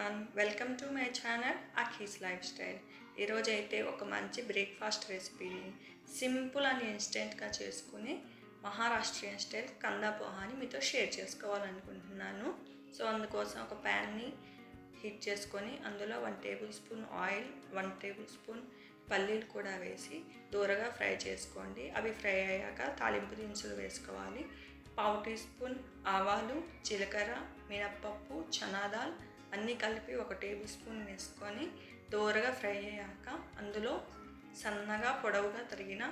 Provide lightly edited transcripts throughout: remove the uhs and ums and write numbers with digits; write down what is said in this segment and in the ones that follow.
Everyone, welcome to my channel Akhi's lifestyle. ఈరోజు అయితే ఒక మంచి బ్రేక్ఫాస్ట్ రెసిపీని సింపుల్ అండ్ ఇన్స్టెంట్గా చేసుకుని మహారాష్ట్రియన్ స్టైల్ కందా పోహాని మీతో షేర్ చేసుకోవాలనుకుంటున్నాను. సో అందుకోసం ఒక ప్యాన్ని హీట్ చేసుకొని అందులో 1 table spoon oil, 1 table spoon పల్లీలు కూడా వేసి దూరగా ఫ్రై చేసుకోండి. అవి ఫ్రై అయ్యాక తాలింపు దినుసులు వేసుకోవాలి. 1/2 టీ స్పూన్ ఆవాలు, జీలకర్ర, మినప్పప్పు, చనాదాల్ అన్నీ కలిపి 1 టేబుల్ స్పూన్ వేసుకొని దూరగా ఫ్రై అయ్యాక అందులో సన్నగా పొడవుగా తరిగిన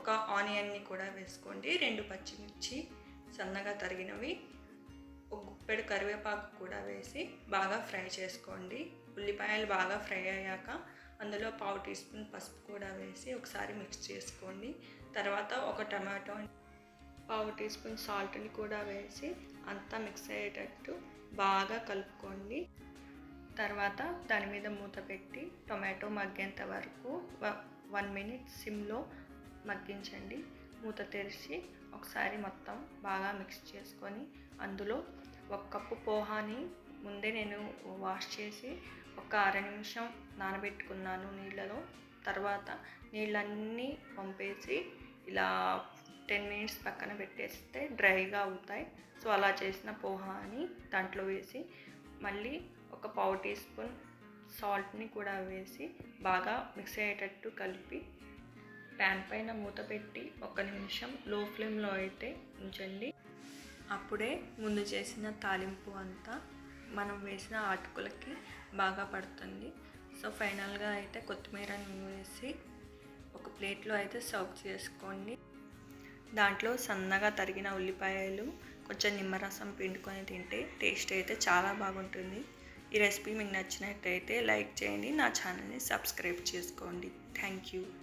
ఒక ఆనియన్ని కూడా వేసుకోండి. 2 పచ్చిమిర్చి సన్నగా తరిగినవి, ఒక గుప్పెడు కరివేపాకు కూడా వేసి బాగా ఫ్రై చేసుకోండి. ఉల్లిపాయలు బాగా ఫ్రై అయ్యాక అందులో 1/2 టీ స్పూన్ పసుపు కూడా వేసి ఒకసారి మిక్స్ చేసుకోండి. తర్వాత ఒక టమాటో, 1/2 టీ స్పూన్ సాల్ట్ని కూడా వేసి అంతా మిక్స్ అయ్యేటట్టు బాగా కలుపుకోండి. తర్వాత దాని మీద మూత పెట్టి టొమాటో మగ్గేంత వరకు 1 మినిట్ సిమ్లో మగ్గించండి. మూత తెరిచి ఒకసారి మొత్తం బాగా మిక్స్ చేసుకొని అందులో 1 కప్పు పోహాని ముందే నేను వాష్ చేసి ఒక అర నిమిషం నానబెట్టుకున్నాను నీళ్ళలో. తర్వాత నీళ్ళన్నీ పంపేసి ఇలా 10 మినిట్స్ పక్కన పెట్టేస్తే డ్రైగా అవుతాయి. సో అలా చేసిన పోహాని దాంట్లో వేసి మళ్ళీ ఒక 1/2 టీ స్పూన్ సాల్ట్ని కూడా వేసి బాగా మిక్స్ అయ్యేటట్టు కలిపి ప్యాన్ పైన మూత పెట్టి 1 నిమిషం లో ఫ్లేమ్లో అయితే ఉంచండి. అప్పుడే ముందు చేసిన తాలింపు అంతా మనం వేసిన అటుకులకి బాగా పడుతుంది. సో ఫైనల్గా అయితే కొత్తిమీరని వేసి ఒక ప్లేట్లో అయితే సర్వ్ చేసుకోండి. దాంట్లో సన్నగా తరిగిన ఉల్లిపాయలు, కొంచెం నిమ్మరసం పిండుకొని తింటే టేస్ట్ అయితే చాలా బాగుంటుంది. ఈ రెసిపీ మీకు నచ్చినట్టయితే లైక్ చేయండి, నా ఛానల్ని సబ్స్క్రైబ్ చేసుకోండి. Thank you.